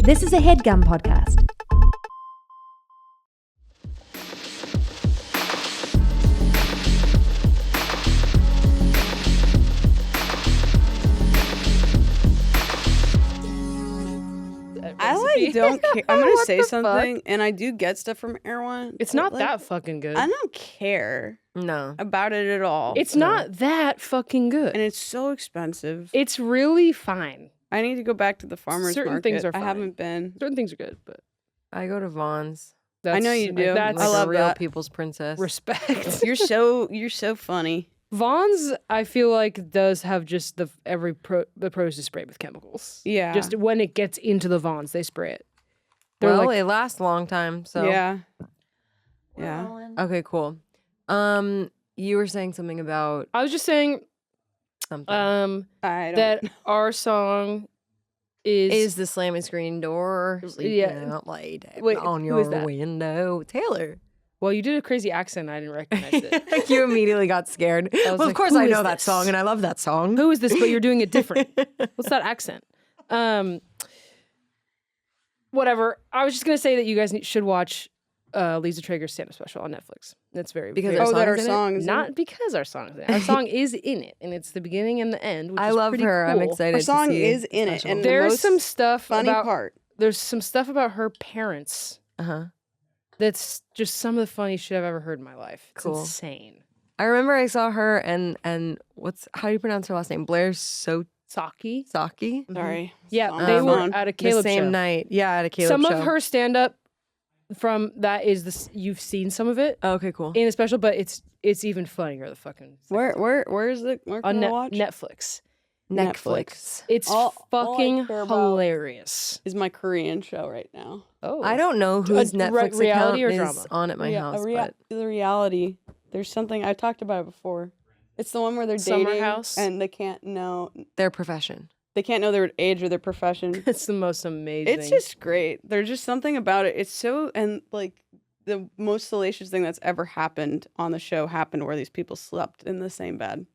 This is a Headgum podcast. I don't care. I'm gonna say something, and I do get stuff from Erewhon. It's not that fucking good. I don't care No. about it at all. It's not that fucking good. and it's so expensive. It's really fine. I need to go back to the farmers Certain market. things are I fine. haven't been. Certain things are good, but I go to Vaughn's. that's, know you do. That's I Like love a real that. people's princess. respect. You're so funny. Vaughn's, I feel like, does have just the produce is sprayed with chemicals. Yeah. Just when it gets into the Vaughn's, they spray it. They're Well, like, it lasts a long time, so. Yeah. Yeah. Okay, cool. You were saying something about I was just saying something. I don't. that our song Is the slamming screen door sleeping Yeah. out late Wait, on who your is that? window? Taylor. Well, you did a crazy accent. I didn't recognize it. You immediately got scared. was Well, of like, course who I is know that this? song, and I love that song. Who is this? But you're doing it different. What's that accent? Whatever. I was just gonna say that you guys should watch Lisa Traeger's stand-up special on Netflix. That's very Because very, our that song our is in it? song is in not it? because our song is in it. Our song is in it, and it's the beginning and the end. Which I is love pretty her. I'm cool. excited Our to song see is the in it, special. and the There's most some stuff funny about part. there's some stuff about her parents Uh-huh. that's just some of the funniest shit I've ever heard in my life. It's Cool. insane. I remember I saw her and how do you pronounce her last name? Blair Saki. Saki? Sorry. Yeah, It's they on my were phone. at a The Caleb same show. night. Yeah, at a Caleb Some show. of her stand-up from that is this. You've seen some of it Oh, okay, cool. in a special, but it's even funnier. The fucking Where is it? Where can on I watch? Netflix. Netflix. It's All I fucking care about- hilarious. Is my Korean show right now? Oh, I don't know whose Netflix reality or account is drama? on at my house, but The reality. There's something I talked about it before. It's the one where they're Summer dating House? and they can't know their profession. their age or their profession. It's the most amazing. It's just great. There's just something about it. It's so, and like the most salacious thing that's ever happened on the show happened where these people slept in the same bed.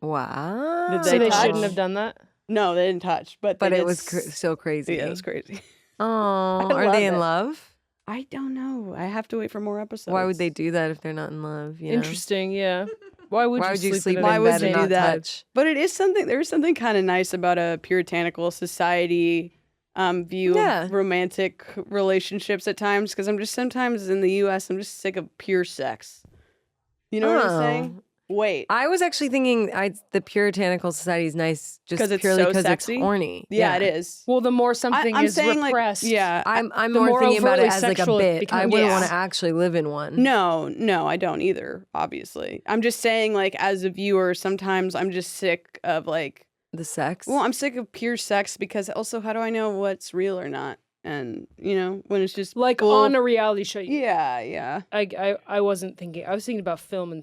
Wow. Did so they touch? shouldn't have done that. No, they didn't touch, but But they it did was so crazy. Yeah, it was crazy. Oh, I are love they in it. love? I don't know. I have to wait for more episodes. Why would they do that if they're not in love? You know? Interesting. Yeah. Why would Why you would you sleep sleep in in Why a would bed you and do not that? touch? But it is something. There is something kind of nice about a puritanical society view Yeah. of romantic relationships at times. Because I'm just sometimes in the U.S. I'm just sick of pure sex. You know what I'm saying? Wait. I was actually thinking the puritanical society is nice just 'Cause it's purely so because it's sexy? horny. Yeah, it is. Well, the more something I'm is saying repressed, like yeah. I'm The more more thinking about it overtly as like a sexual it bit. I becomes. wouldn't Yeah. want to actually live in one. No, I don't either. Obviously, I'm just saying like as a viewer, sometimes I'm just sick of like. The sex. Well, I'm sick of pure sex because also how do I know what's real or not? And you know when it's just like bull- on a reality show. Yeah. I wasn't thinking. I was thinking about film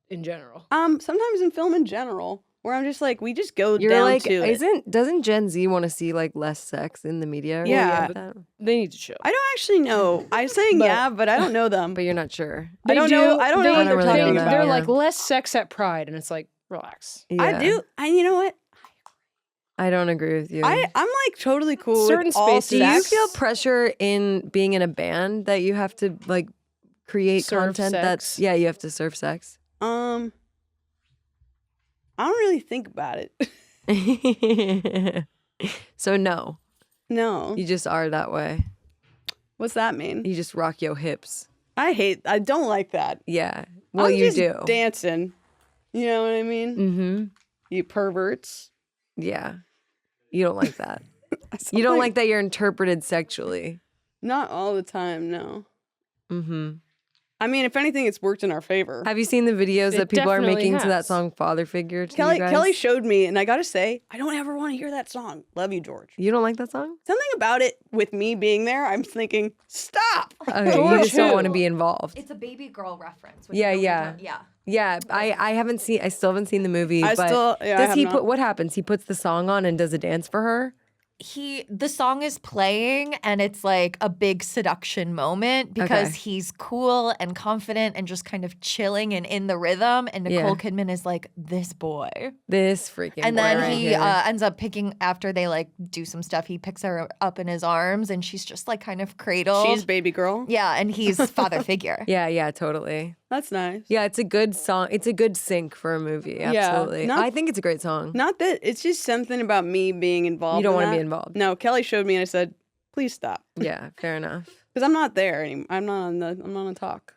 in general. Sometimes in film in general, where I'm just like, we just go You're down like, to it. doesn't Gen Z want to see like less sex in the media? or Yeah. something like that? They need to show. I don't actually know. I'm saying But- yeah, but I don't know them. But you're not sure. I don't know. I don't know what I they're don't really talking know about. that. They're Yeah. like less sex at Pride, and it's like relax. I Yeah. do. And you know what? I don't agree with you. I'm like totally cool. Certain with all spaces- Do you sex. feel pressure in being in a band that you have to like create Serve content sex? that's you have to serve sex? I don't really think about it. So no, No. you just are that way. What's that mean? You just rock your hips. I don't like that. Yeah. Well, I'm you just do. dancing. You know what I mean? Mm-hmm. You perverts. Yeah. You don't like that. You don't like that you're interpreted sexually. Not all the time, no. Mm-hmm. I mean, if anything, it's worked in our favor. Have you seen the videos It that people are definitely making to that has. song "Father Figure"? To you guys? Kelly showed me, and I gotta say, I don't ever want to hear that song. Love you, George. You don't like that song? Something about it with me being there, I'm thinking, stop. Okay, George you just don't who? want to be involved. It's a baby girl reference. Yeah, you know yeah. what yeah. Yeah, I haven't seen. I still haven't seen the movie. I but still- yeah, I does have he not. put? What happens? He puts the song on and does a dance for her. the song is playing and it's like a big seduction moment because he's cool and confident and just kind of chilling and in the rhythm. And Nicole Kidman is like, this boy. This freaking And boy then right he here. ends up picking, after they like do some stuff, he picks her up in his arms and she's just like kind of cradled. She's baby girl. Yeah, and he's father figure. Yeah, totally. That's nice. Yeah, it's a good song. It's a good sync for a movie. Absolutely. not- I think it's a great song. Not that it's just something about me being involved. You don't want wanna be involved. No, Kelly showed me and I said, please stop. Yeah, fair enough. Because I'm not there anymore. I'm not on talk.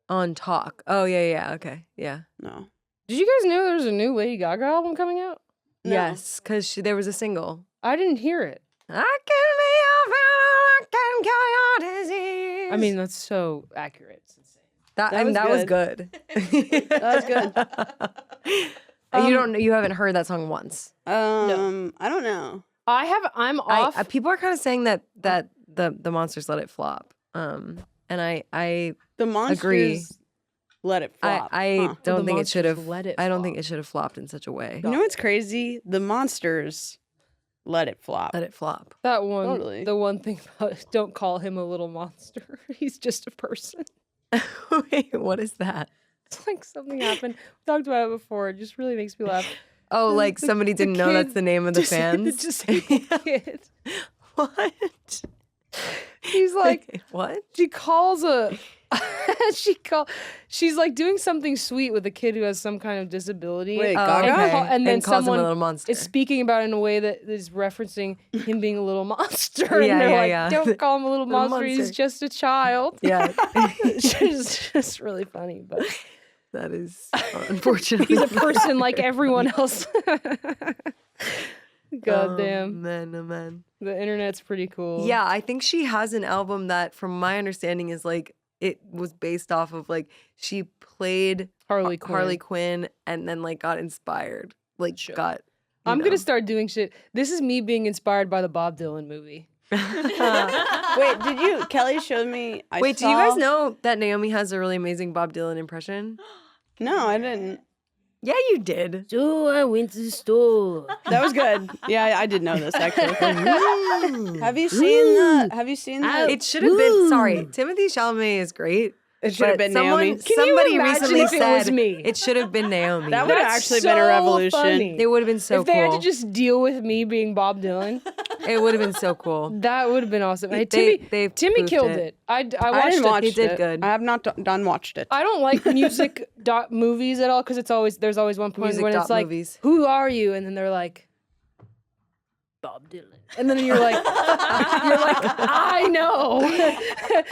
On talk. Oh, yeah. Okay. Yeah. No. Did you guys know there's a new Lady Gaga album coming out? No. Yes, because there was a single. I didn't hear it. I can be your friend, I can cure your disease. I mean, that's so accurate. It's insane. That was good. That was good. You haven't heard that song once. I don't know. I'm off. People are kind of saying that the Monsters let it flop. And I The Monsters agree. let it flop. I Huh. don't The think it should have. Monsters let it I don't flop. think it should have flopped in such a way. You know what's crazy? The Monsters let it flop. Let it flop. That one, Totally. the one thing about it, don't call him a little monster. He's just a person. Wait, what is that? It's like something happened. We talked about it before. It just really makes me laugh. Oh, like somebody didn't know that's the name of the fans. The disabled kid. What? He's like, what? she calls a. She's like doing something sweet with a kid who has some kind of disability. Wait, Oh, Gaga? okay. And then calls him a someone little monster. is speaking about it in a way that is referencing him being a little monster. Yeah, and they're yeah, like, yeah. don't call him a little Little monster. He's monster. just a child. Yeah, It's just really funny, but that is unfortunate. he's a person like everyone else. God damn. Man, oh man. The internet's pretty cool. Yeah, I think she has an album that, from my understanding, is like it was based off of like she played Harley Quinn. Harley Quinn and then like got inspired. Like got. I'm going to start doing shit. This is me being inspired by the Bob Dylan movie. Wait, did you? Kelly showed me. Wait, do you guys know that Naomi has a really amazing Bob Dylan impression? No, I didn't. Yeah, you did. So I went to the store. That was good. Yeah, I did know this actually. Have you seen the? Have you seen the? It should have been. Sorry, Timothy Chalamet is great. It should have but been someone, Naomi. Somebody imagine recently if it said was me? it should have been Naomi. That would have That's actually been a so revolution. funny. It would have been so if they cool. had to just deal with me being Bob Dylan, It would have been so cool. that would have been awesome. Hey, They Timmy poofed killed it. it. I I watched didn't it. watch He did it. good. I have not done watched it. I don't like music movies at all because there's always one point Music when it's like, movies. who are you? And then they're like, Bob Dylan. And then you're like, I know.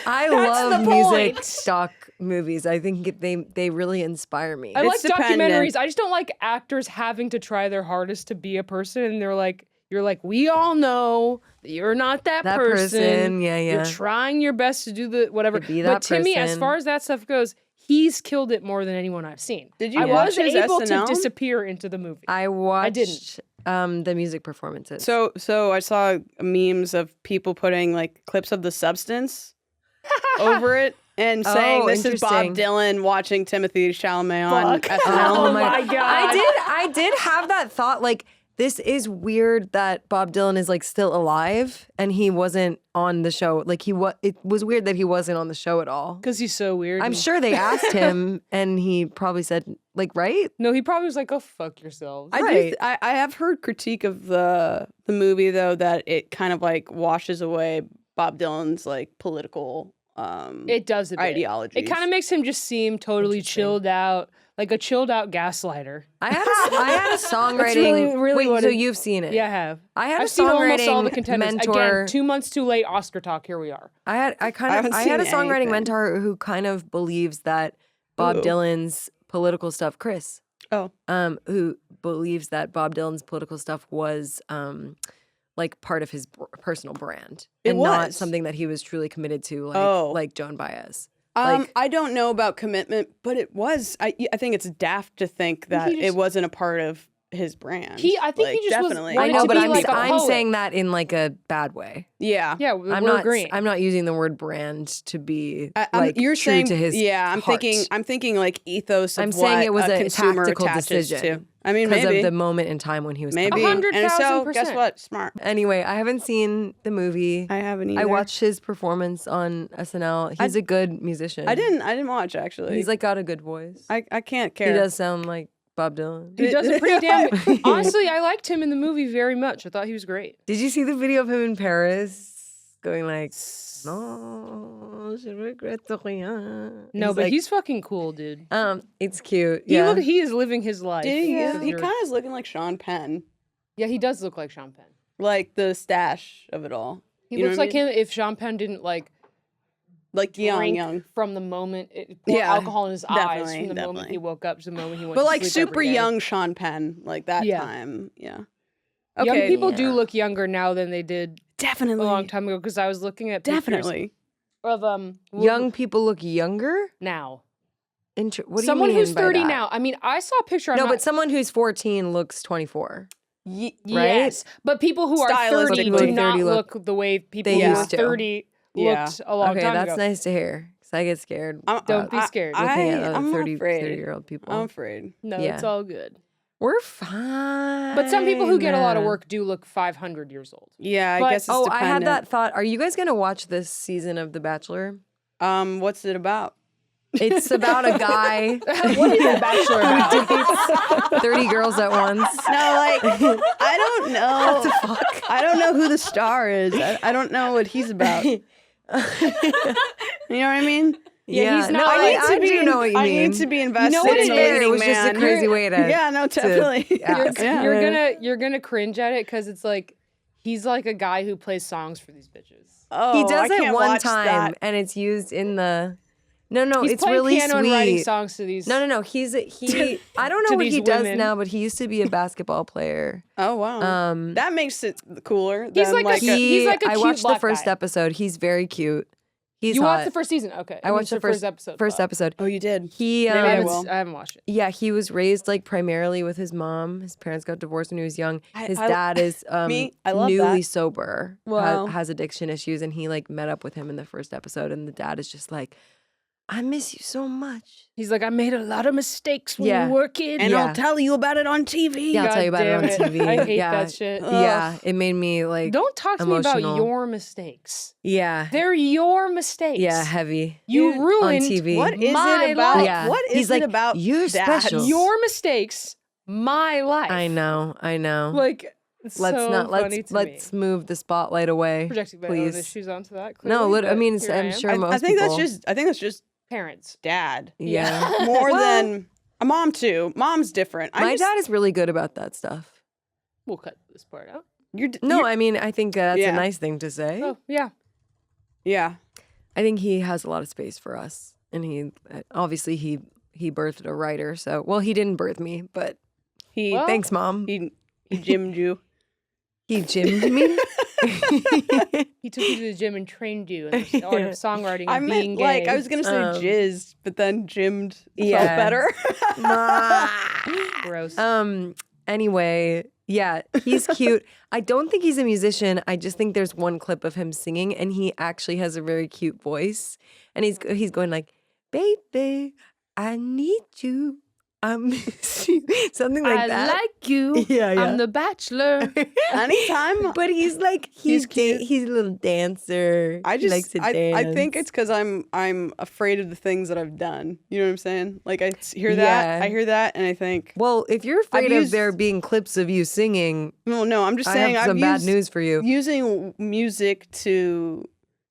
I love the music point. stock movies. I think they really inspire me. I like It's dependent. documentaries. I just don't like actors having to try their hardest to be a person. And you're like, we all know that you're not that person. Yeah. You're trying your best to do the whatever. To be But that Timmy, as person. far as that stuff goes, he's killed it more than anyone I've seen. Did you I watch was his able SNL? to disappear into the movie. I watched didn't. The music performances. So I saw memes of people putting like clips of The Substance over it and saying this is Bob interesting. Dylan watching Timothy Chalamet on Fuck. SNL. Oh my God. I did have that thought, like, this is weird that Bob Dylan is like still alive and he wasn't on the show. Like it was weird that he wasn't on the show at all. Because he's so weird. I'm and- sure they asked him and he probably said, like, right? No, he probably was like, go fuck yourselves. I have heard critique of the movie though that it kind of like washes away Bob Dylan's like political It does a bit. ideologies. It kind of makes him just seem totally chilled out, like a chilled out gaslighter. I had a songwriting. That's really Wait, what so it- you've seen it? Yeah, I have. I had I've a seen almost all the songwriting contenders. mentor. Again, 2 months too late. Oscar talk. Here we are. I had a haven't songwriting seen mentor who kind of believes that Bob Ooh. Dylan's political stuff, Chris, Oh. who believes that Bob Dylan's political stuff was like part of his personal brand It and not was. something that he was truly committed to, like Oh. like Joan Baez. I don't know about commitment, but it was. I think it's daft to think that He just- it wasn't a part of his brand. I think he just was definitely. I wanted know, to but be I'm like a I'm poet. saying that in like a bad way. Yeah. Yeah, we're agreeing. I'm not using the word brand to be I'm- like you're true saying to his Yeah, I'm heart. thinking like ethos. Of I'm saying what it was a consumer tactical attaches decision. I mean, because maybe. of the moment in time when he was Maybe. coming. And so, 100,000%. guess what? Smart. Anyway, I haven't seen the movie. I haven't either. I watched his performance on SNL. He's a good musician. I didn't watch, actually. He's like got a good voice. I can't care. He does sound like Bob Dylan. He does a pretty damn. Honestly, I liked him in the movie very much. I thought he was great. Did you see the video of him in Paris going like, no, je regrette rien. No, but like, he's fucking cool, dude. it's cute. Yeah. He is living his life. He as kind your- of is looking like Sean Penn. Yeah, he does look like Sean Penn. Like the stash of it all. He You know looks what I like mean? him if Sean Penn didn't like Like drink young. from the moment pour Yeah, alcohol in his eyes definitely, from the moment definitely. he woke up to the moment he went But to like sleep super every day. young Sean Penn, like that Yeah. time. Yeah. Young Okay. people do look younger now than they did Definitely. a long time ago because I was looking at pictures Definitely. of Young people look younger? now. What do Someone you mean who's by 30 that? now. I mean, I saw a picture. I'm No, not- but someone who's 14 looks 24. Yes, right? but people who are 30 Stylistically. do not 30 look the way people They who used are to. 30 Yeah. looked a long Okay, time that's ago. nice to hear. Because I get scared. Don't be scared. looking at I'm other 30, afraid. 30-year-old people. I'm afraid. No, Yeah. it's all good. We're fine. But some people who get a lot of work do look 500 years old. Yeah, I But- guess it's Oh, dependent. I had that thought. Are you guys going to watch this season of The Bachelor? What's it about? It's about a guy What is The Bachelor about? 30 girls at once. No, like I don't know. What the fuck? I don't know who the star is. I don't know what he's about. You know what I mean? Yeah, he's not no, like- I do know what you I mean. need to be invested know what in it the is? leading It was just a man. crazy way to... Yeah, no, definitely. yeah. You're gonna cringe at it because it's like he's like a guy who plays songs for these bitches. Oh, He does I it can't one watch time, that. and it's used in the... No, He's it's playing really piano sweet. and writing songs to these. No. He. I don't know To what these he does women. now, but he used to be a basketball player. Oh wow, that makes it cooler. He's than like a- he's like a I cute watched the black first guy. episode. He's very cute. He's You hot. watched the first season, okay? I watched the first episode. First episode. Oh, you did. He. Maybe I will. haven't watched it. Yeah, he was raised like primarily with his mom. His parents got divorced when he was young. His I- dad is I love newly that. sober, Wow. has addiction issues, and he like met up with him in the first episode. And the dad is just like, "I miss you so much." He's like, I made a lot of mistakes when Yeah. you were a kid. And Yeah. I'll tell you about it on TV. Yeah, I'll tell you about it on damn TV. I hate Yeah. that shit. Yeah, it made me like. Don't talk to me emotional. about your mistakes. Yeah, They're your mistakes. yeah, heavy. You Dude, ruined on TV. What is my it about? life. Yeah. What is He's it like, about "You're that? special." your mistakes, my life. I know. Like, it's Let's so not. funny Let's to let's me. move the spotlight away, Projecting my own please. issues onto that. No, clearly, I but mean, here I'm I am. sure most I think people. that's just Parents. dad. Yeah. More Well- than a mom too. Mom's different. My dad is really good about that stuff. We'll cut this part out. No, I mean, I think that's Yeah. a nice thing to say. Oh, yeah. Yeah. I think he has a lot of space for us, and he obviously he birthed a writer. So, well, he didn't birth me, but He Well, thanks, mom. he gymmed you. He gymmed me. He took you to the gym and trained you in the art of songwriting and I being meant like gay. I was gonna say jizzed, but then gymmed Yeah. felt better. Gross. Anyway, yeah, he's cute. I don't think he's a musician. I just think there's one clip of him singing, and he actually has a very cute voice. And he's going like, "Baby, I need you. I miss you," something like I that. like you. Yeah, yeah. I'm the bachelor. Anytime. But he's like he's a little dancer. I He just likes to dance. I think it's because I'm afraid of the things that I've done. You know what I'm saying? Like I hear that, Yeah. I hear that, and I think, Well, if you're afraid I've of there used- being clips of you singing, no, I'm just I saying have some I've bad used, news for you. using music to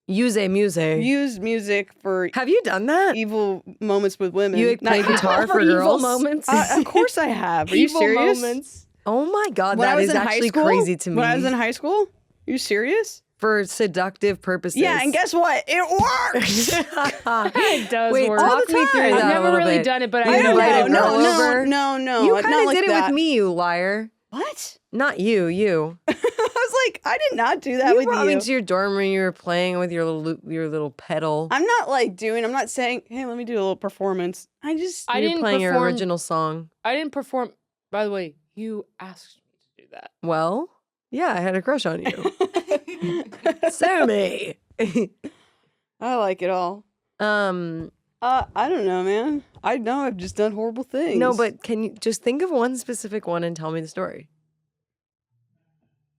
Use use music for Have you done that? evil moments with women. You play Not- guitar for Evil girls? moments. Of course I have. Are you Evil serious? moments. Oh my god, When I that was is in high actually school, crazy to me. When I was in high school, are you serious? For seductive purposes. Yeah, and guess what? It works. It does Wait, work. talk me through time. that I've a never little really bit. done it, but You I I know don't invite know. a girl No, over? no. You not kind of like did it that. with me, you liar. What? Not you. I was like, I did not do that You with brought me you. to your dorm room. You were playing with your little pedal. I'm not like I'm not saying, hey, let me do a little performance. I you were didn't playing your perform- original song. I didn't perform. By the way, you asked me to do that. Well, yeah, I had a crush on you. Sue me. I like it all. I don't know, man. I know I've just done horrible things. No, but can you just think of one specific one and tell me the story?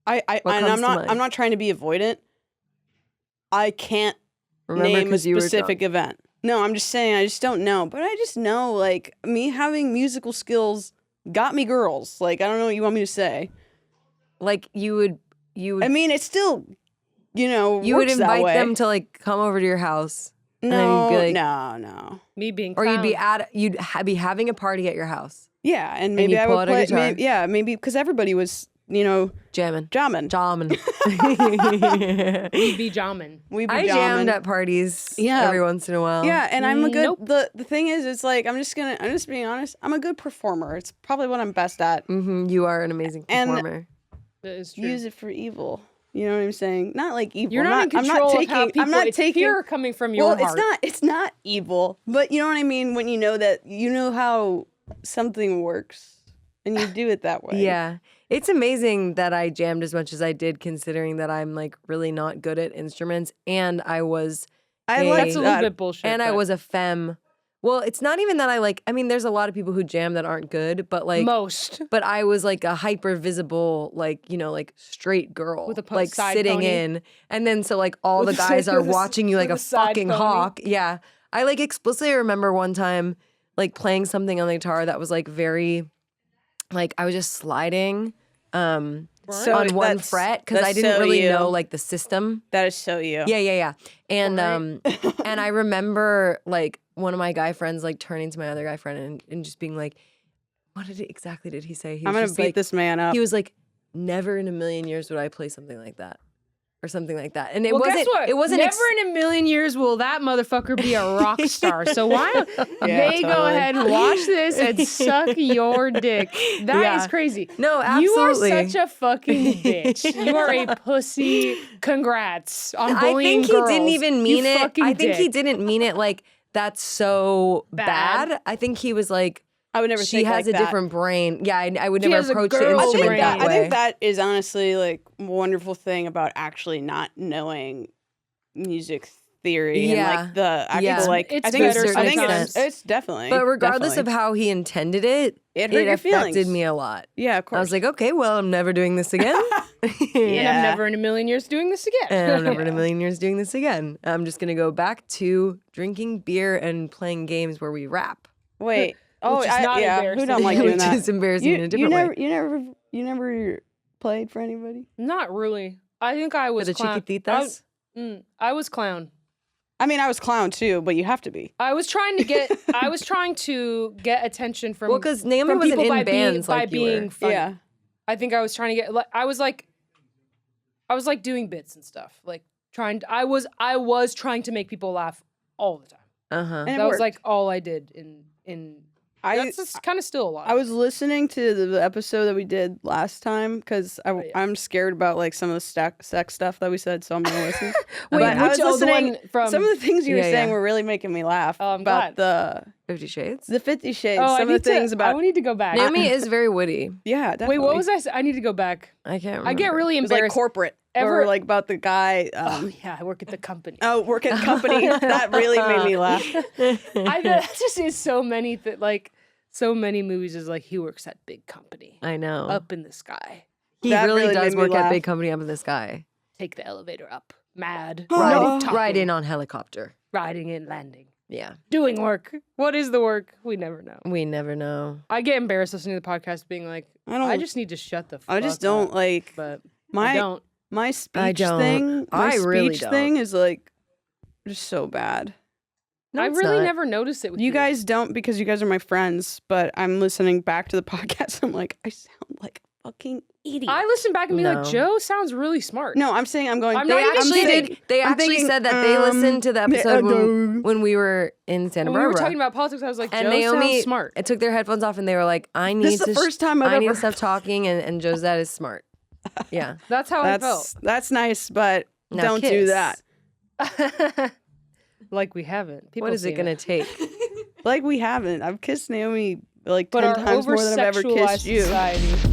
I'm not trying to be avoidant. I can't name a specific event. No, I'm just saying I just don't know. But I just know, like, me having musical skills got me girls. Like, I don't know what you want me to say. Like you would. I mean, it's still, you would invite them to like come over to your house. No, and then you'd be like, no. Me being or clown. you'd be having a party at your house. Yeah, and maybe you I pull would out a play. guitar. Maybe because everybody was, Jamming. jamming. We'd be jamming. We be I jammed at parties every once in a while. Yeah, and I'm a good. Nope. The thing is, it's like I'm just being honest. I'm a good performer. It's probably what I'm best at. You are an amazing performer. That is true. Use it for evil. You know what I'm saying? Not like evil. You're not in control of how people. I'm not it's taking. fear coming from your heart. It's not evil. But you know what I mean when you know how something works, and you do it that way. Yeah. It's amazing that I jammed as much as I did, considering that I'm like really not good at instruments, and I was. That's a little bit bullshit. And I was a femme. Well, it's not even that I mean, there's a lot of people who jam that aren't good, but like most. But I was like a hyper visible, like straight girl, with a like side sitting pony. in, and then so like all With the a guys side- are with a s- watching you like with a a side fucking pony. hawk. Yeah, I like explicitly remember one time like playing something on the guitar that was like very, like I was just sliding. On one fret because I didn't so really you. know like the system. That is so you. Yeah. And and I remember like one of my guy friends like turning to my other guy friend and just being like, what exactly did he say? He I'm was gonna just beat like, this man up. He was like, never in a million years would I play something like that. Or something like that. And it Well, wasn't guess what? it wasn't Never in a million years will that motherfucker be a rock star. So why don't they go totally. ahead and watch this and suck your dick? That is crazy. No, You absolutely. are such a fucking bitch. You are a pussy. Congrats on I bullying think he girls. didn't even mean You it. fucking I think he did. didn't mean it like that's so Bad. bad. I think he was like, I would never. she think has like a that. different brain. Yeah, I would She never has a approach the girl instrument brain. that I way. think that is honestly like a wonderful thing about actually not knowing music theory Yeah. and like the actual Yeah. like. It's I think better I think sometimes. it's definitely. But regardless definitely. of how he intended it, It hurt your affected feelings. me a lot. Yeah, of course. I was like, okay, well, I'm never doing this again. And Yeah. I'm never in a million years doing this again. And I'm never in a million years doing this again. I'm just going to go back to drinking beer and playing games where we rap. Wait. Oh, Which is not yeah. Who embarrassing. don't like doing Which that? is embarrassing in a different way. You never played for anybody. Not really. I think I was For the clown. chiquititas? I was clown. I mean, I was clown too, but you have to be. I was trying to get attention from Well, because Naomi from wasn't people in by bands being, like by you being were. funny. Yeah. I think I was trying to get I was like doing bits and stuff. Like I was trying to make people laugh all the time. Uh-huh. And it That was worked. like all I did in that's kind of still a lot. I was listening to the episode that we did last time because I'm scared about like some of the sex stuff that we said, so I'm gonna listen. Wait, But I was the listening. one from Some of the things you were Yeah, saying yeah. were really making me laugh Oh, I'm about glad. 50 Shades? the 50 Shades. I some of the need things to, about I need to go back. Naomi is very witty. yeah. Definitely. Wait, what was I need to go back. I can't remember. I get really It was like embarrassed. corporate. Or like about the guy. Oh yeah, I work at the company. Work at company. That really made me laugh. That just is so many so many movies is like he works at big company I know. up in the sky. He That really really does made me work at laugh. big company up in the sky. Take the elevator up, mad, Ride in on helicopter. riding and landing, Yeah. doing work. What is the work? We never know. We never know. I get embarrassed listening to the podcast, being like, I just need to shut the fuck I just up. don't like But my I don't. my speech don't. thing. My I really speech thing is like just so bad. No, I it's really not. never noticed it with You guys don't because you guys are my friends, but I'm listening back to the podcast. I'm like, I sound like a fucking idiot. I listen back and be like, No. Joe sounds really smart. No, I'm saying I'm going. I'm They not even actually kidding. did. They I'm actually thinking, said that they listened to the episode go. when we were in Santa When we Barbara. were talking about politics, I was like, and Joe Naomi sounds smart. It took their headphones off and they were like, "I need This is the to first time I've I need ever to stop talking." And Josette is smart. Yeah. That's how I felt. That's nice, but Now don't do kiss. that. Like we haven't. People What is it seen gonna take? Like we haven't. I've kissed Naomi like But 10 our times more than I've ever over-sexualized kissed you. society.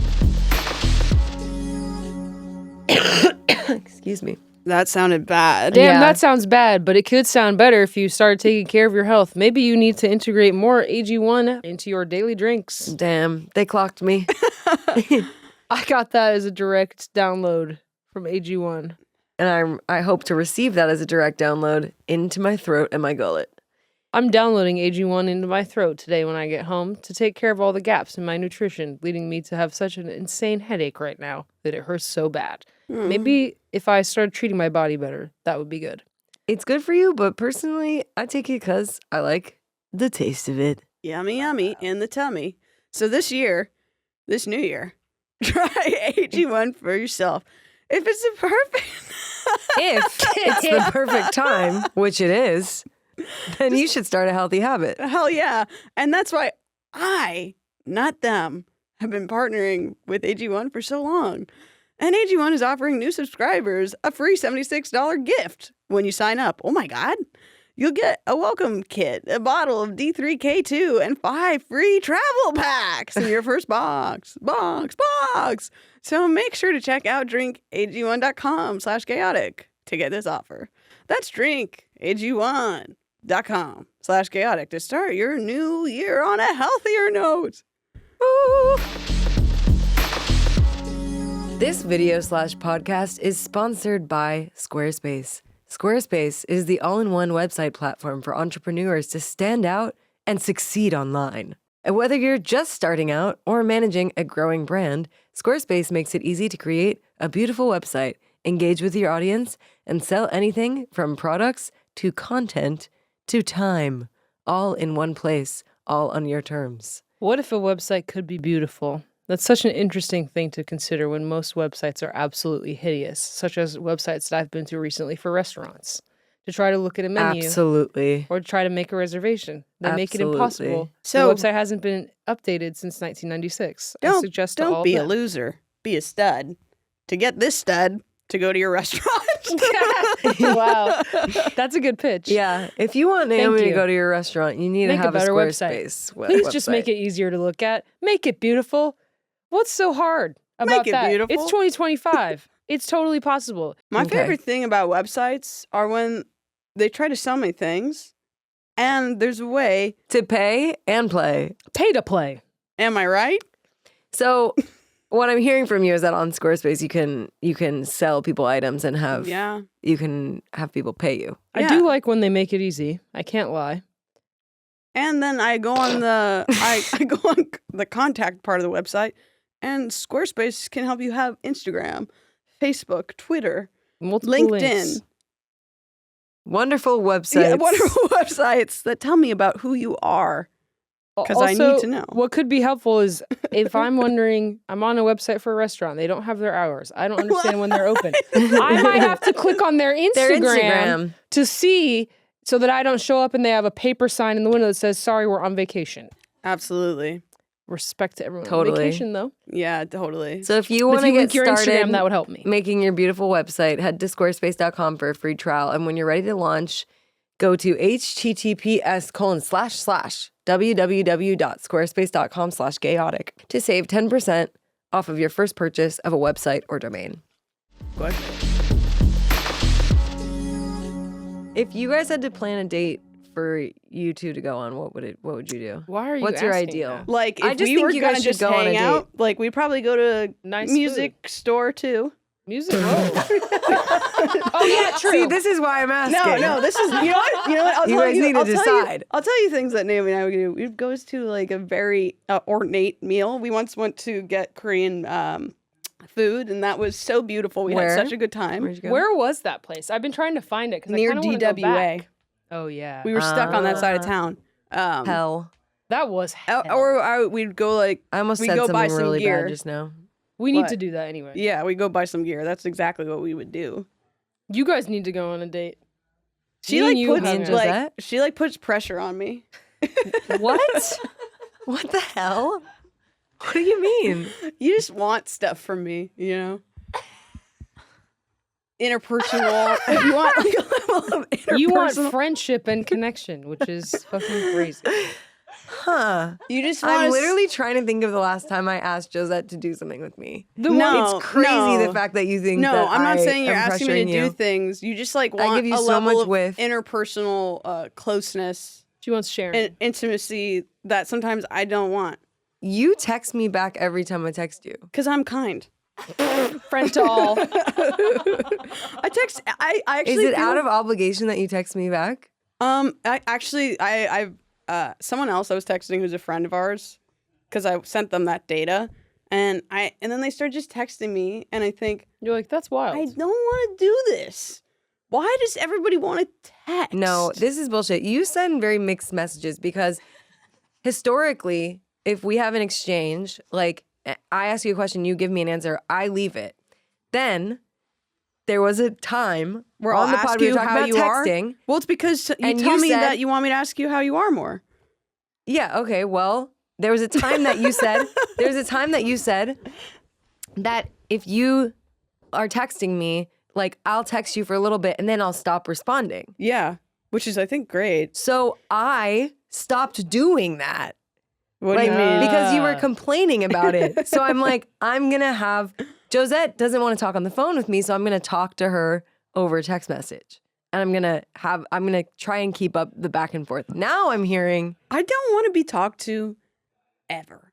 Excuse me. That sounded bad. Damn, Yeah. that sounds bad, but it could sound better if you start taking care of your health. Maybe you need to integrate more AG1 into your daily drinks. Damn, they clocked me. I got that as a direct download from AG1. And I hope to receive that as a direct download into my throat and my gullet. I'm downloading AG1 into my throat today when I get home to take care of all the gaps in my nutrition, leading me to have such an insane headache right now that it hurts so bad. Maybe if I started treating my body better, that would be good. It's good for you, but personally, I take it because I like the taste of it. Yummy, yummy in the tummy. So this new year, try AG1 for yourself. If it's the perfect... If it's the perfect time, which it is, then you should start a healthy habit. Hell yeah. And that's why I, not them, have been partnering with AG1 for so long. And AG1 is offering new subscribers a free $76 gift when you sign up. Oh my God. You'll get a welcome kit, a bottle of D3K2, and 5 free travel packs in your first box. So make sure to check out drinkag1.com/gayotic to get this offer. That's drinkag1.com/gayotic to start your new year on a healthier note. Woo! This video/podcast is sponsored by Squarespace. Squarespace is the all-in-one website platform for entrepreneurs to stand out and succeed online. And whether you're just starting out or managing a growing brand, Squarespace makes it easy to create a beautiful website, engage with your audience, and sell anything from products to content to time, all in one place, all on your terms. What if a website could be beautiful? That's such an interesting thing to consider when most websites are absolutely hideous, such as websites that I've been to recently for restaurants. To try to look at a menu. Absolutely. Or to try to make a reservation. They make it Absolutely. impossible. So- the website hasn't been updated since 1996. I suggest to Don't all be of a them. loser. Be a stud. To get this stud to go to your restaurant. Wow. That's a good pitch. Yeah, if you want Naomi to you. go to your restaurant, you need Make to a have a better website. Squarespace Please just website. make it easier to look at. Make it beautiful. What's so hard about Make it that? beautiful. It's 2025. It's totally possible. My Okay. favorite thing about websites are when they try to sell me things and there's a way. to pay and play. Pay to play. Am I right? So what I'm hearing from you is that on Squarespace you can sell people items and have you can have people pay you. I Yeah. do like when they make it easy. I can't lie. And then I go on the I go on the contact part of the website, and Squarespace can help you have Instagram, Facebook, Twitter, Multiple LinkedIn. links. Wonderful websites. Yeah, wonderful websites that tell me about who you are. 'Cause I need Also, to know. What could be helpful is if I'm wondering, I'm on a website for a restaurant. They don't have their hours. I don't understand when they're open. I might have to click on their Instagram, Their Instagram. to see so that I don't show up and they have a paper sign in the window that says, sorry, we're on vacation. Absolutely. Respect to everyone Totally. on vacation, though. Yeah, totally. So if you But want if to you get link your started Instagram, that would help me. making your beautiful website, head to squarespace.com for a free trial. And when you're ready to launch, go to https://www.squarespace.com/gayotic to save 10% off of your first purchase of a website or domain. Go ahead. If you guys had to plan a date for you two to go on, what would you do? Why are you What's your asking ideal? that? Like, if I just we think were you gonna guys should just go on a hang out, date. like, we'd probably go to a Nice music store, too. Music? Whoa. Oh, yeah, true. See, this is why I'm asking. No, this is, you know what? I'll You tell guys you, need to I'll tell you- decide. I'll tell you things that Naomi and I would do. We'd go to, like, a very ornate meal. We once went to get Korean food, and that was so beautiful. We Where? had such a good time. Where'd you go? Where was that place? I've been trying to find it because I Near kind of want to go DWA. back. Oh, yeah. We were stuck on that side of town. Hell. That was hell. We'd go, like, I almost we said go something buy some really gear. bad just now. We need What? to do that anyway. Yeah, we go buy some gear. That's exactly what we would do. You guys need to go on a date. She Me and like you puts hung and out. like Josette? she like puts pressure on me. What? What the hell? What do you mean? You just want stuff from me, you know. Interpersonal. You want like a level of interpersonal. You want friendship and connection, which is fucking crazy. Huh. You just want I'm literally trying to think of the last time I asked Josette to do something with me. No, It's crazy no. the fact that you think No, that I'm not I saying you're am asking me to pressuring do you. things. You just like want give you a so level much of with- interpersonal closeness She wants Sharon. and intimacy that sometimes I don't want. You text me back every time I text you. Because I'm kind. Friend to all. I actually Is it feel, out of obligation that you text me back? someone else I was texting who's a friend of ours, because I sent them that data, and then they started just texting me, and I think You're like, that's wild. I don't want to do this. Why does everybody want to text? No, this is bullshit. You send very mixed messages because historically, if we have an exchange, like I ask you a question, you give me an answer, I leave it. Then there was a time where on I'll the ask pod we were you talking how about you are. texting. Well, it's because you And tell you me said- that you want me to ask you how you are more. Yeah, okay, well, there was a time that you said that if you are texting me, like I'll text you for a little bit and then I'll stop responding. Yeah, which is I think great. So I stopped doing that. What do you mean? Because you were complaining about it. So I'm like, I'm going to have, Josette doesn't want to talk on the phone with me, so I'm going to talk to her over text message. And I'm going to try and keep up the back and forth. Now I'm hearing, I don't want to be talked to ever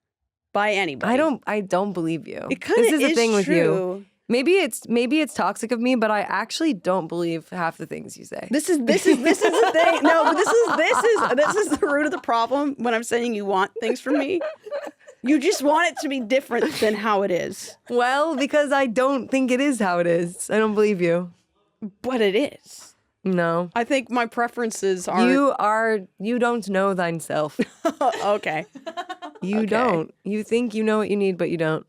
by anybody. I don't believe you. It kind of This is the thing with you. true. Maybe it's toxic of me, but I actually don't believe half the things you say. This is the thing. No, but this is the root of the problem when I'm saying you want things from me. You just want it to be different than how it is. Well, because I don't think it is how it is. I don't believe you. But it is. No. I think my preferences are You don't know thyself. okay. You don't. You think you know what you need, but you don't.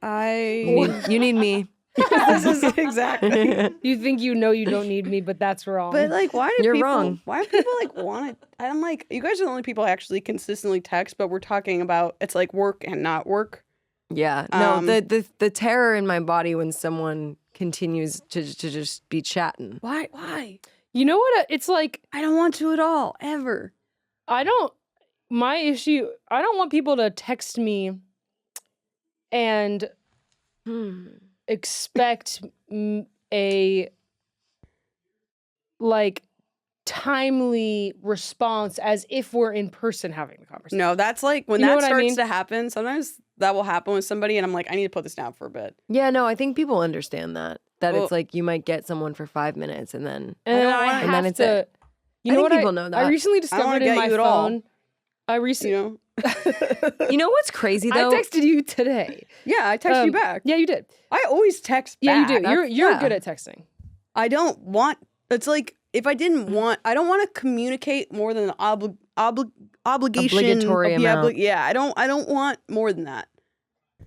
You need me. This is exactly. You think you know you don't need me, but that's wrong. But like, why do You're people? wrong. Why do people like want it? I'm like, you guys are the only people I actually consistently text, but we're talking about it's like work and not work. Yeah. No, the terror in my body when someone continues to just be chatting. Why? you know what? It's like, I don't want to at all, ever. my issue, I don't want people to text me and expect a like timely response as if we're in person having the conversation. No, that's like when You know that what I starts mean? to happen. Sometimes that will happen with somebody, and I'm like, I need to put this down for a bit. Yeah, no, I think people understand that. That Well- it's like you might get someone for 5 minutes and then And then don't I wanna- have and then it's to. it. You I know think what? people know I that. recently I don't wanna discovered in get my you at all. phone. I recently. You know? You know what's crazy I though? texted you today. Yeah, I text you back. Yeah, you did. I always text Yeah, back. you do. You're yeah. good at texting. I don't want. It's like if I didn't want. I don't want to communicate more than the obligation. Obligatory of the amount. yeah, I don't want more than that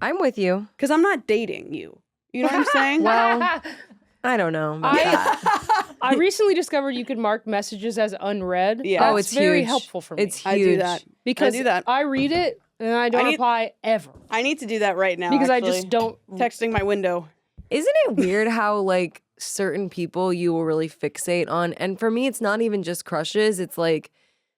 I'm with you. because I'm not dating you. You know what I'm saying? Well, I don't know about that. I recently discovered you could mark messages as unread. Yeah. That's Oh, it's very huge. helpful for me. It's huge. I do that because I do that. I read it and I don't I need- reply ever I need to do that right now because I actually. just don't. texting my window. Isn't it weird how like certain people you will really fixate on? And for me, it's not even just crushes. It's like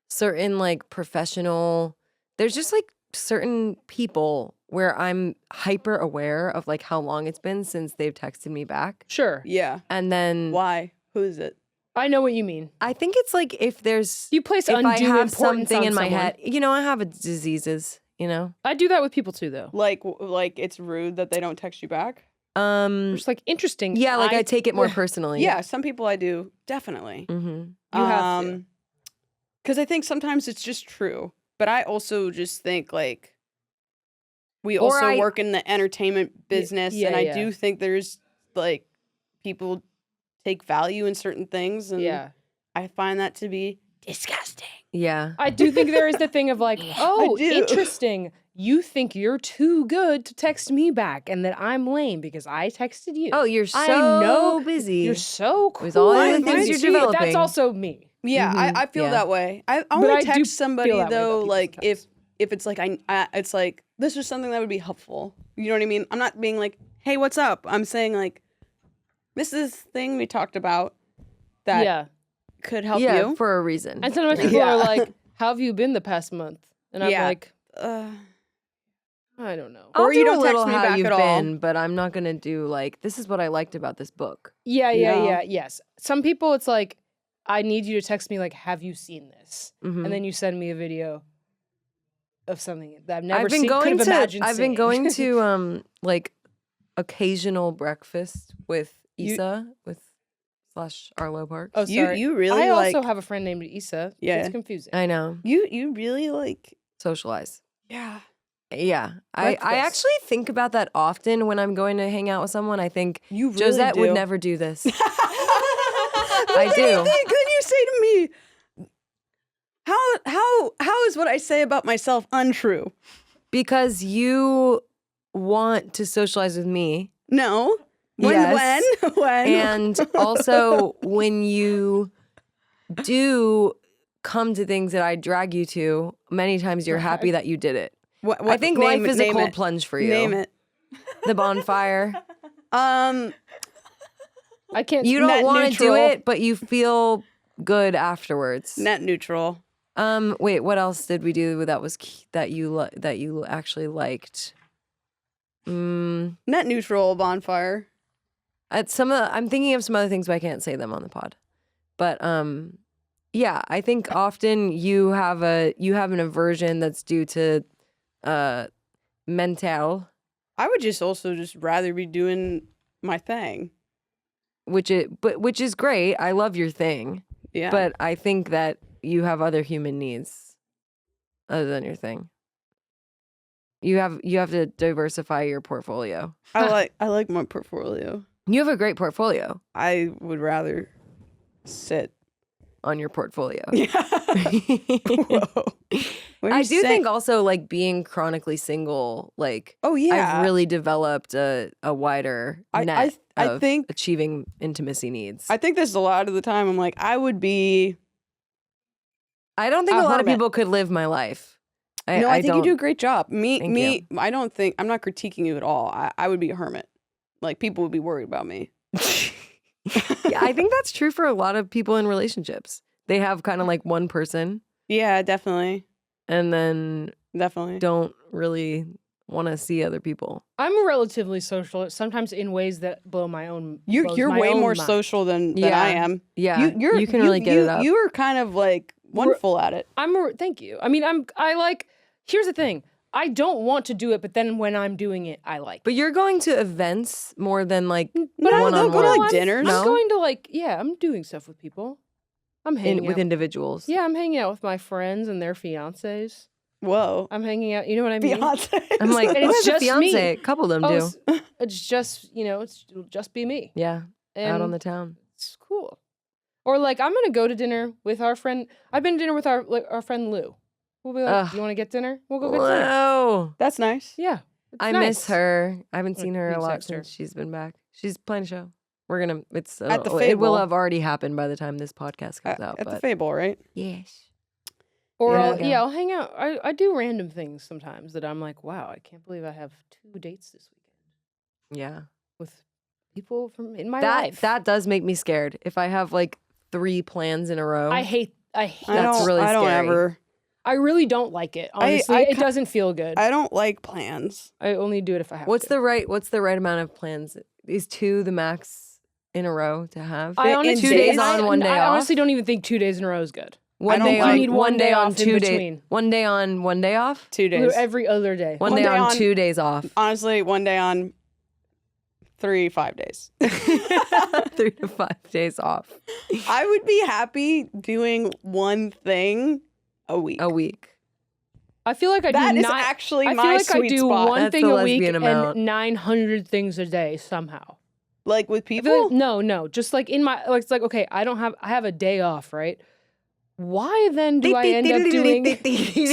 certain like professional. There's just like certain people where I'm hyper aware of like how long it's been since they've texted me back. Sure, Yeah. And then Why? Who is it? I know what you mean. I think it's like if there's You place if undue I have importance something on in my someone. head, you know, I have diseases, you know. I do that with people too, though. Like it's rude that they don't text you back? Just like interesting. Yeah, like I take it more personally. Yeah, some people I do definitely. Mm-hmm. You have to. Because I think sometimes it's just true, but I also just think like we Or also I- work in the entertainment business, yeah, and I yeah. do think there's like people take value in certain things, and Yeah, I find that to be disgusting. Yeah. I do think there is the thing of like, oh, do. interesting. You think you're too good to text me back, and that I'm lame because I texted you. Oh, you're so I know busy. You're so cool. With all the and things sweet, you're but That's developing. also me. Yeah, Mhm, I feel yeah. that way. I But only I do text somebody feel that way about though, people like sometimes. if it's like it's like this is something that would be helpful. You know what I mean? I'm not being like, hey, what's up? I'm saying like, this is this thing we talked about that Yeah. could help yeah, you. for a reason. And sometimes people Yeah. are like, how have you been the past month? And I'm Yeah. like, I don't know. I'll Or you do don't a little text me how back you've at all. been, but I'm not gonna do like this is what I liked about this book. Yeah, No. yes. Some people, it's like, I need you to text me, like, have you seen this? Mhm. And then you send me a video of something that I've never I've been seen, could going have to imagined I've seeing. been going to like occasional breakfast with You- Issa with / Arlo Parks. Oh, sorry. You really I also like have a friend named Issa. Yeah. It's confusing. I know. you really like Socialize. yeah. Yeah. I Breakfast. actually think about that often when I'm going to hang out with someone. I think You really Josette do. would never do this. I do. Couldn't you say to me, how is what I say about myself untrue? Because you want to socialize with me. No. When? Yes. When? And also when you do come to things that I drag you to, many times you're happy that you did it. What, I think name life it, is a name cold it. plunge for you. Name it. The bonfire. Um, I can't. You don't Net want to do neutral. it, but you feel good afterwards. net neutral. Wait, what else did we do that was that you actually liked? Net neutral bonfire. I'm thinking of some other things, but I can't say them on the pod. But yeah, I think often you have an aversion that's due to mental, I would just rather be doing my thing. which is great. I love your thing, Yeah. but I think that you have other human needs other than your thing. You have to diversify your portfolio. I like my portfolio. You have a great portfolio I would rather sit. on your portfolio. Yeah. Whoa. What are I you do saying? think also like being chronically single, like Oh yeah. I've really developed a wider net I of think achieving intimacy needs. I think there's a lot of the time I'm like I would be. I don't think a a lot of hermit. people could live my life. I think you don't- do a great job. Thank Me. I don't think I'm not critiquing you at all. I would be a hermit. Like people would be worried about me. Yeah, I think that's true for a lot of people in relationships. They have kind of like one person Yeah, definitely, and then definitely. don't really want to see other people. I'm relatively social, sometimes in ways that blow my own. You're blows you're my way own more mind. social than Yeah. I am. Yeah, you can really get it up. You are kind of like wonderful at it. Thank you. I mean, I like. Here's the thing. I don't want to do it, but then when I'm doing it, I like. But you're going to events more than like But I don't one-on-one. go to like I'm- dinners. No? I'm going to like. Yeah, I'm doing stuff with people. I'm hanging with out. individuals. Yeah, I'm hanging out with my friends and their fiancés. Whoa, I'm hanging out. You know what I mean? Beyonce. I'm like, And who it's has a just fiance? me. A couple of them Oh, do. it's just it'll just be me. Yeah, And out on the town. it's cool. Or like I'm gonna go to dinner with our friend. I've been to dinner with our friend Lou. We'll be like, Ugh. "Do you want to get dinner? We'll go get dinner." Whoa. That's nice. Yeah, it's I nice. miss her. I haven't Look, seen her a please lot text her. since she's been back. She's playing a show. We're gonna. It's At the it will Fable. have already happened by the time this podcast comes out. At But the Fable, right? yes, Or Yeah. I'll hang out. I do random things sometimes that I'm like, wow, I can't believe I have 2 dates this weekend yeah. with people from in my That life. that does make me scared. If I have like 3 plans in a row, I hate. That's I don't scary. ever. I really don't like it. Honestly, it doesn't feel good. I don't like plans. I only do it if I have What's to. the right amount of plans? Is 2 the max in a row to have? I in honestly, 2 days on, 1 day I off. honestly don't even think 2 days in a row is good. One don't day like- on, You need one day on, off in 2 days. between. 1 day on, 1 day off. 2 days. Every other day. One One day day on, on- 2 days off. Honestly, 1 day on, 5 days. 3 to 5 days off I would be happy doing one thing a week. a week. I feel like I That do is not. actually I feel my like I sweet do spot. one That's thing the a week lesbian amount. and 900 things a day somehow. Like with I feel people? like, no, just like in my like it's like okay, I have a day off, right? Why then do I end up doing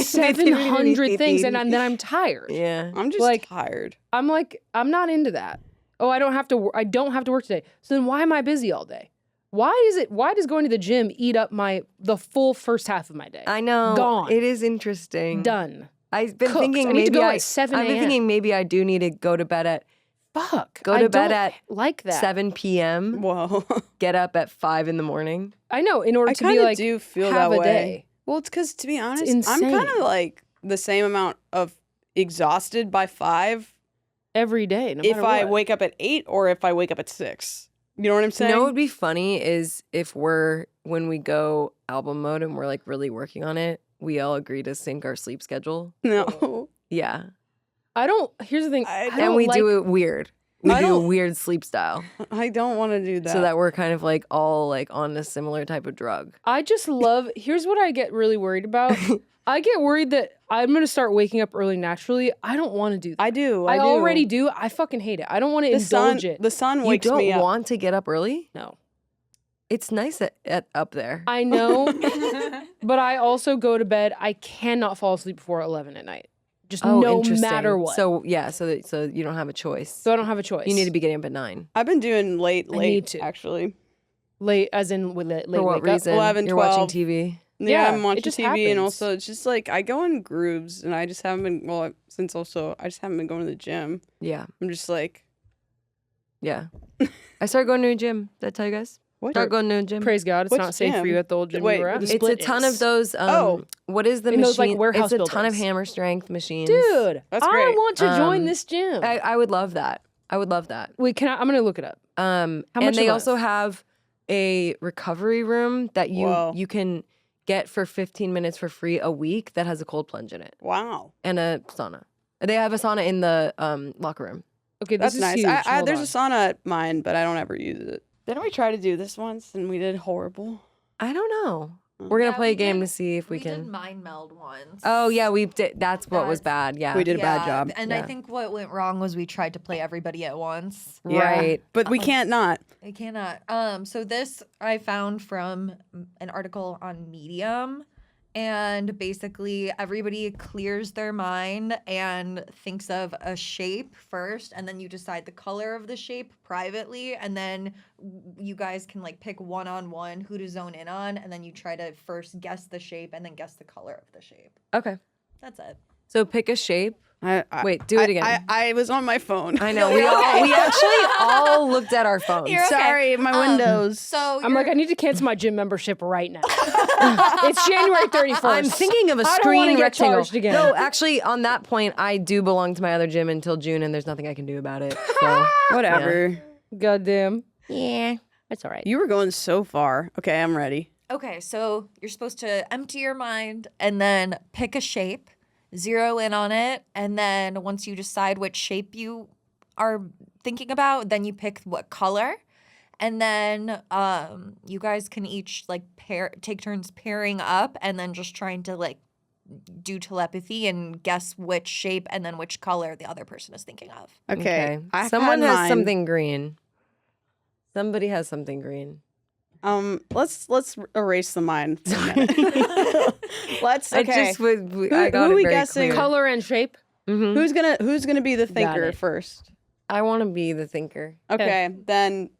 700 things and then I'm tired? Yeah. I'm just like- tired. I'm like I'm not into that. Oh, I don't have to work today. So then why am I busy all day? Why does going to the gym eat up the full first half of my day? I know. Gone. It is interesting. Done. I've been Cooked. thinking I need to maybe go at 7 I've been a.m.. thinking maybe I do need to go to bed at Fuck. Go I to bed don't at like that. 7 p.m. Whoa. Get up at 5 in the morning. I know. In order I to be kind of like do feel have that a way. day. Well, it's because to be honest, I'm insane. kind of like the same amount of exhausted by 5 every day, no if matter I what. wake up at 8 or if I wake up at 6. You know what I'm saying? You know what would be funny is if when we go album mode and we're like really working on it, we all agree to sync our sleep schedule. No. Yeah. Here's the thing. And we do it weird. We do a weird sleep style. I don't want to do that. So that we're kind of like all like on a similar type of drug. I just love, here's what I get really worried about. I get worried that I'm going to start waking up early naturally. I don't want to do that. I do. I already do. I fucking hate it. I don't want to indulge it. The sun You wakes me don't up. want to get up early? No. It's nice up there. I know, but I also go to bed. I cannot fall asleep before 11 at night. Just no interesting. matter what. So yeah, so you don't have a choice. So I don't have a choice. You need to be getting up at 9. I've been doing late need to. actually. late, as in with late For what wake reason? up. 11, You're 12. watching TV. Yeah, I'm it watching just TV and happens. also it's just like I go in grooves and I just haven't been I just haven't been going to the gym. Yeah, I'm just like, yeah. I started going to a gym. Did I tell you guys? Start going to a gym. Praise God, it's Which not safe for gym? you at the old gym Wait, you were at. the It's a ton of those. What is the In machine? those, like, warehouse it's a ton of buildings. hammer strength machines. Dude, That's I great. want to join Um, this gym. I would love that. I would love that. Wait, I'm going to look it up. How and much they a also month? have a recovery room that Whoa. you can get for 15 minutes for free a week that has a cold plunge in it wow. and a sauna. They have a sauna in the locker room. Okay, That's this is nice. huge. There's a sauna at mine, but I don't ever use it. Didn't we try to do this once and we did horrible? I don't know. We're gonna Yeah, play we a game did- to see if we did can. mind meld once. Oh yeah, we did. That's what was That's- bad. Yeah, We did a bad job. And I Yeah. think what went wrong was we tried to play everybody at once. Right. But we can't not. I cannot. So this I found from an article on Medium, and basically everybody clears their mind and thinks of a shape first, and then you decide the color of the shape privately, and then you guys can like pick one-on-one who to zone in on, and then you try to first guess the shape and then guess the color of the shape. Okay. That's it. So pick a shape. I Wait, do it again. I was on my phone. I know. We actually all looked at our phones. You're okay. Sorry, my windows. So I'm like, I need to cancel my gym membership right now. It's January 31st. I'm thinking of a I don't wanna screen get rectangle. charged again. No, actually, on that point, I do belong to my other gym until June, and there's nothing I can do about it. So Whatever. Goddamn. yeah. That's all right. You were going so far. Okay, I'm ready. Okay, so you're supposed to empty your mind and then pick a shape, zero in on it, and then once you decide which shape you are thinking about, then you pick what color. And then you guys can each like take turns pairing up and then just trying to like do telepathy and guess which shape and then which color the other person is thinking of. Okay. I've Someone had has mine. something green. Somebody has something green. Let's erase the mine for a minute. Let's I okay. just would. Who I got are it we very guessing? clear. Color and shape. Mhm. Who's gonna be the thinker it. first? I want to be the thinker. Okay, then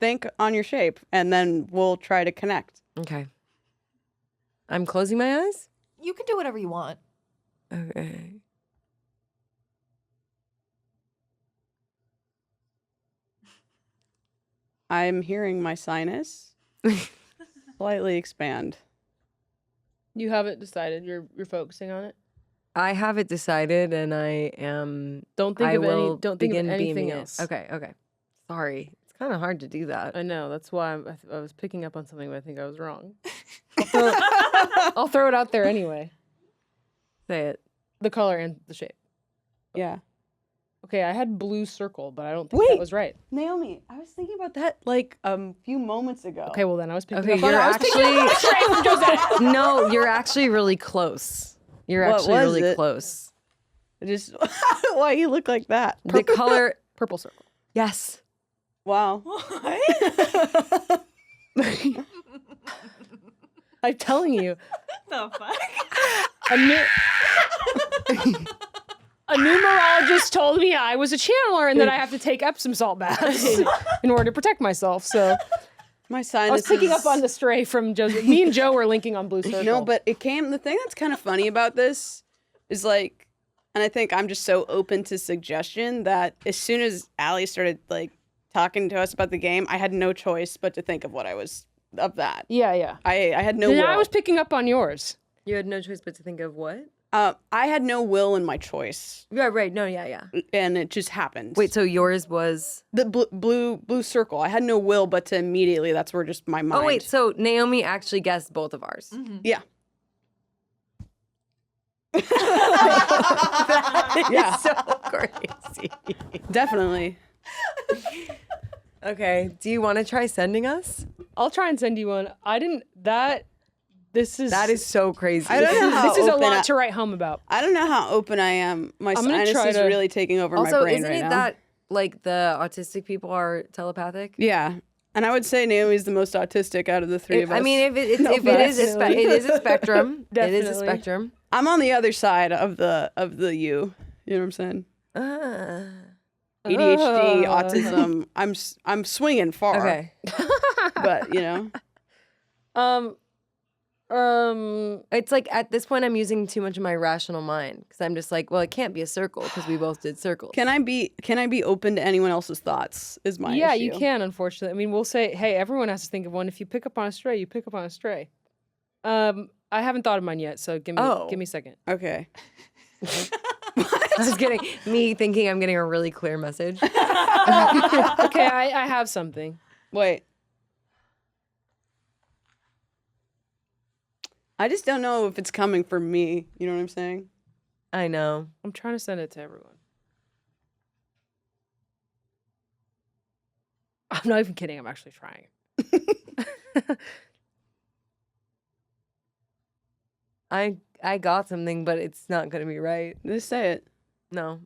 think on your shape, and then we'll try to connect. Okay. I'm closing my eyes. You can do whatever you want. Okay. I'm hearing my sinus slightly expand. You haven't decided. You're focusing on it. I have it decided, and I am. Don't think I of will any. Don't think of begin anything beaming it. else. Okay. Okay. Sorry. It's kind of hard to do that. I know. That's why I was picking up on something, but I think I was wrong. I'll throw it out there anyway. Say it. The color and the shape. Yeah. Okay, I had blue circle, but I don't think that Wait. was right. Naomi, I was thinking about that like a few moments ago. Okay, well then I was picking Okay, up on you're I was picking up on the shape from Josette. No, you're actually really close. You're What actually was really it? close. Just why you look like that? The color. Purple circle. Yes. Wow. I'm telling you. The fuck? A numerologist told me I was a channeler and that I have to take Epsom salt baths in order to protect myself. So My I was sinus. picking up on the stray from Joe. Me and Joe were linking on blue circle. No, but it came. The thing that's kind of funny about this is like, and I think I'm just so open to suggestion that as soon as Allie started like talking to us about the game, I had no choice but to think of what I was of that. yeah. I had no. Then will. I was picking up on yours. You had no choice but to think of what? I had no will in my choice. Yeah, right. No, yeah. And it just happened. Wait, so yours was the blue circle. I had no will, but to immediately, that's where just my mind. Oh wait, so Naomi actually guessed both of ours. Mm-hmm. Yeah. Yeah, so crazy. Definitely. Okay, do you want to try sending us? I'll try and send you one. That is so crazy. I don't know how this is a open lot to write home about. I don't know how open I am. My I'm gonna sinus try is to- really taking over Also, my brain isn't right it now. that like the autistic people are telepathic? Yeah. And I would say Naomi's the most autistic out of the three of us. I mean, if it is a definitely. it is a spectrum. It is a Definitely. spectrum. I'm on the other side of the you. You know what I'm saying? ADHD, autism. I'm swinging far. Okay. But It's like at this point I'm using too much of my rational mind because I'm just like, well, it can't be a circle because we both did circles. Can I be open to anyone else's thoughts? Is my Yeah, issue. you can, unfortunately. I mean, we'll say, hey, everyone has to think of one. If you pick up on a stray, you pick up on a stray. I haven't thought of mine yet, so give me a second. Okay. I was getting thinking I'm getting a really clear message. Okay, I have something. Wait. I just don't know if it's coming from me. You know what I'm saying? I know. I'm trying to send it to everyone. I'm not even kidding. I'm actually trying. I got something, but it's not gonna be right. Just say it. No.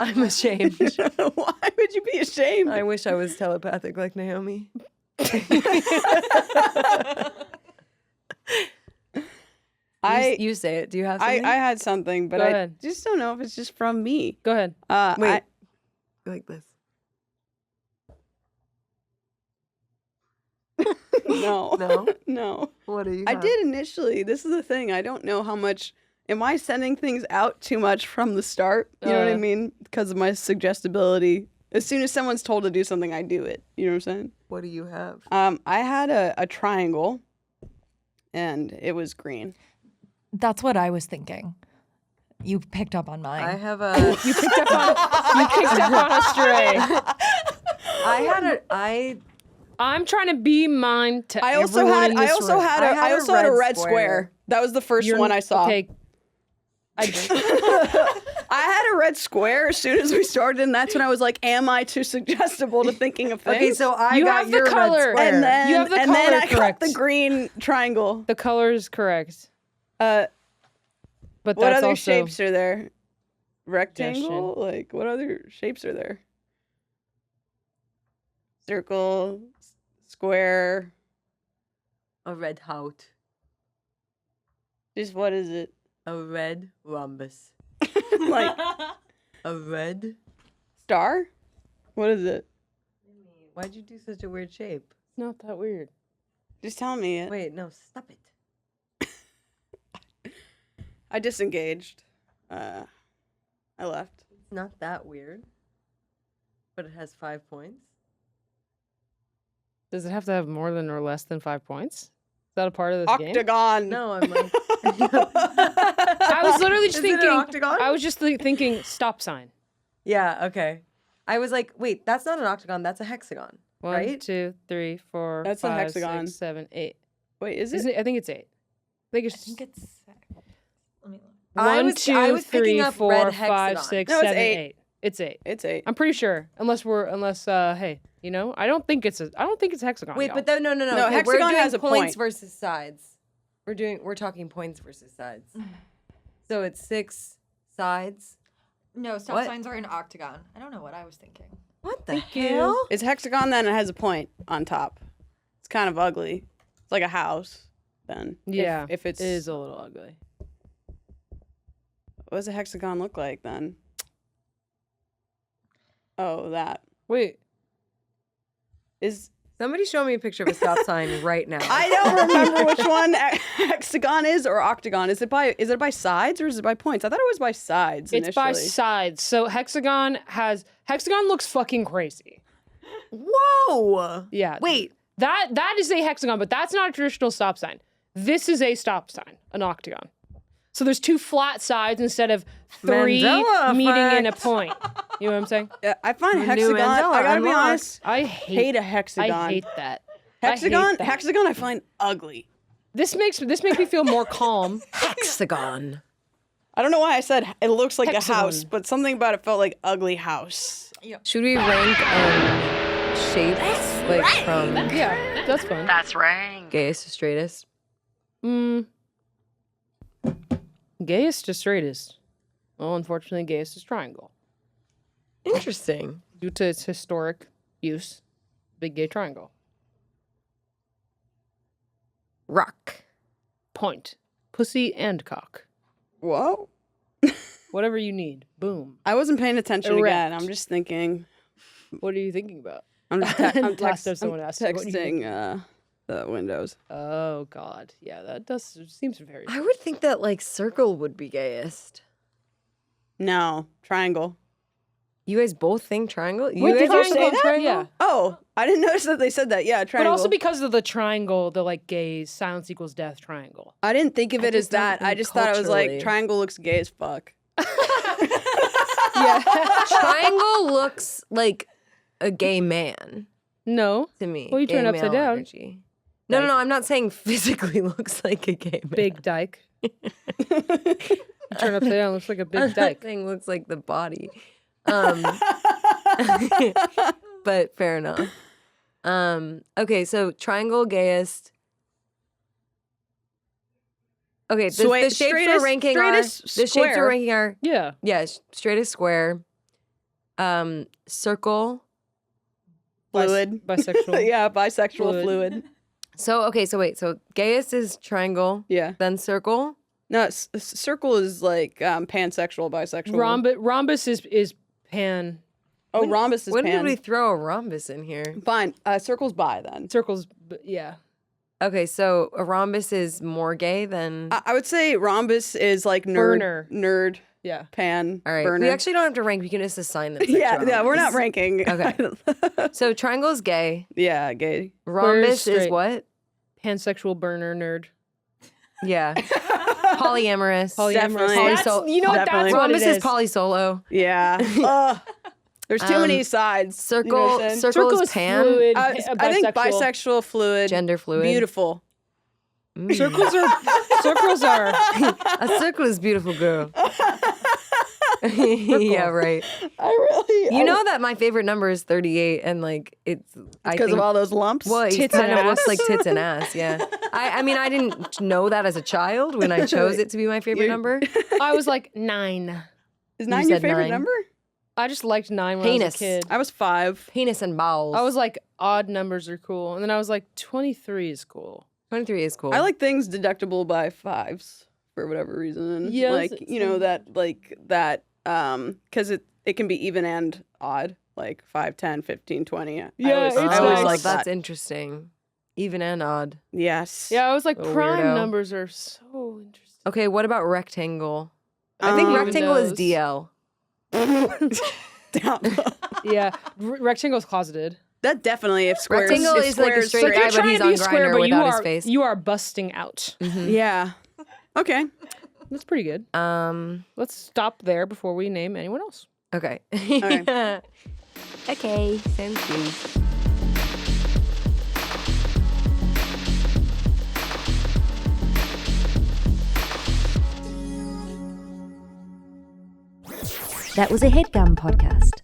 I'm ashamed. Why would you be ashamed? I wish I was telepathic like Naomi. You say it. Do you have something? I had something, but Go I ahead. just don't know if it's just from me. Go ahead. Wait. Like this. No. No? No. What are you? I did initially. This is the thing. I don't know how much. Am I sending things out too much from the start? You know what I mean? Because of my suggestibility. As soon as someone's told to do something, I do it. You know what I'm saying? What do you have? I had a triangle, and it was green. That's what I was thinking. You picked up on mine. I have a. You picked up on a stray. I'm trying to be mine to I also everyone had in I this also room. had a, I also had a red square. That was the 1st one I saw. Okay. I had a red square as soon as we started, and that's when I was like, "Am I too suggestible to thinking of things?" Okay, so I You got have the your color. red square. and then You have the and then color I correct. got the green triangle. The color is correct. But But what that's other also shapes are there? Rectangle? Suggestion. Like what other shapes are there? Circle, square. A red heart. Just what is it? A red rhombus. Like A red? star? What is it? Why'd you do such a weird shape? It's not that weird. Just tell me it. Wait, no, stop it. I disengaged. I left. It's not that weird. But it has 5 points. Does it have to have more than or less than 5 points? Is that a part of this game? Octagon. No, I'm like. I was literally just Is it an thinking. octagon? I was just thinking stop sign. Yeah, okay. I was like, wait, that's not an octagon, that's a hexagon. One, Right? 2, 3, 4, That's a 5, hexagon. 6, 7, 8. Wait, is it? Isn't it? I think it's 8. I think it's. I think it's. Let me look. I 1, was 2, picking 3, up 4, red 5, hexagon. 6, No, it's 7, 8. 8. It's 8. It's 8. I'm pretty sure, unless hey, you know, I don't think it's a hexagon. Wait, y'all. but then no. No, Okay, we're hexagon doing has a points point. versus sides. We're talking points versus sides. So it's 6 sides. No, stop What? signs are an octagon. I don't know what I was thinking. What the you. hell? It's hexagon, then it has a point on top. It's kind of ugly. It's like a house. Then yeah, if it's it is a little ugly. what does a hexagon look like then? Oh, that Wait, is. Somebody show me a picture of a stop sign right now. I don't remember which one hexagon is or octagon. Is it by sides or is it by points? I thought it was by sides. it's by initially. sides. So hexagon looks fucking crazy. Whoa! Yeah. Wait, That is a hexagon, but that's not a traditional stop sign. This is a stop sign, an octagon. So there's 2 flat sides instead of 3 Mandela meeting in a effect. point. You know what I'm saying? Yeah, I find New hexagon. Mandela I gotta be unlocked. honest. I Hate a hexagon. I hate that. Hexagon. I find ugly. This makes me feel more calm. Hexagon. I don't know why I said it looks like Hexagon. a house, but something about it felt like ugly house. Should we rank shapes from Yeah, that's fun. That's right. gayest to straightest? Gayest to straightest. Well, unfortunately, gayest is triangle. Interesting. Due to its historic use, big gay triangle. Rock. Point. Pussy and cock. Whoa. Whatever you need. Boom. I wasn't paying attention Erect. again. I'm just thinking. What are you thinking about? I'm just Last time someone asked you, what do you think? texting the windows. Oh God, yeah, that does seems very. I would think that like circle would be gayest. No, triangle. You guys both think triangle? You Wait, guys did are you say saying that? triangle? Yeah, Oh, I didn't notice that they said that. Yeah, but triangle. also because of the triangle, the like gay silence equals death triangle. I didn't think of I it as just don't that. I think just thought it was like culturally. triangle looks gay as fuck. Yeah. Triangle looks like a gay man No, to me. Well, you turn Gay it upside male down. energy. No, I'm not saying physically looks like a gay man. big dyke. Turn upside down, looks like a I'm big not dyke. saying looks like the body. But fair enough. Okay, so triangle gayest. Okay, the shapes we're straightest- ranking straightest are the shapes square. we're ranking are Yeah, straightest square, circle. Fluid. bisexual. Yeah, bisexual Fluid. fluid. So okay, so wait, so gayest is triangle, Yeah. then circle. No, circle is like pansexual, bisexual. Rhombus is pan. Oh, rhombus is When pan. did we throw a rhombus in here? Fine. Circle's bi then. Circles, yeah. Okay, so a rhombus is more gay than. I would say rhombus is like Burner. nerd, Yeah. pan, All right, burner. we actually don't have to rank. We can just assign them. yeah, we're not ranking. Okay. So triangle is gay. Yeah, gay. Rhombus is straight. what? Pansexual burner nerd. Yeah. Polyamorous. Definitely. That's, you know what? Definitely. That's what Rhombus it is polysolo. Yeah. Ugh. There's too many sides. Circle. You know what I'm saying? Circle is pan. fluid. I think bisexual, fluid, Gender fluid. beautiful. Circles are. A circle is beautiful, girl. Yeah, right. I really. You know that my favorite number is 38, and like it's because of all those lumps. well, it tits kind and of looks ass. like tits and ass. Yeah. I mean, I didn't know that as a child when I chose it to be my favorite number. I was like 9. Is You 9 your said favorite 9. number? I just liked 9 when I was Penis. a kid. I was 5. Penis and bowels. I was like, odd numbers are cool. And then I was like, 23 is cool. 23 is cool. I like things deductible by 5s for whatever reason. Yes, like it's you know that because it can be even and odd, like 5, 10, 15, 20. Yeah, I always nice. like That's that. interesting. Even and odd. Yes. Yeah, I was like, A prime weirdo. numbers are so interesting. Okay, what about rectangle? I think rectangle is knows? DL. Yeah, rectangle's closeted. That definitely if squares. Rectangle if is like a squares straight guy, You're but trying he's to be on a square, Grindr but you without his are face. you are busting out. Yeah. Okay. That's pretty good. Let's stop there before we name anyone else. Okay. right. Okay, sounds good. That was a Headgum podcast.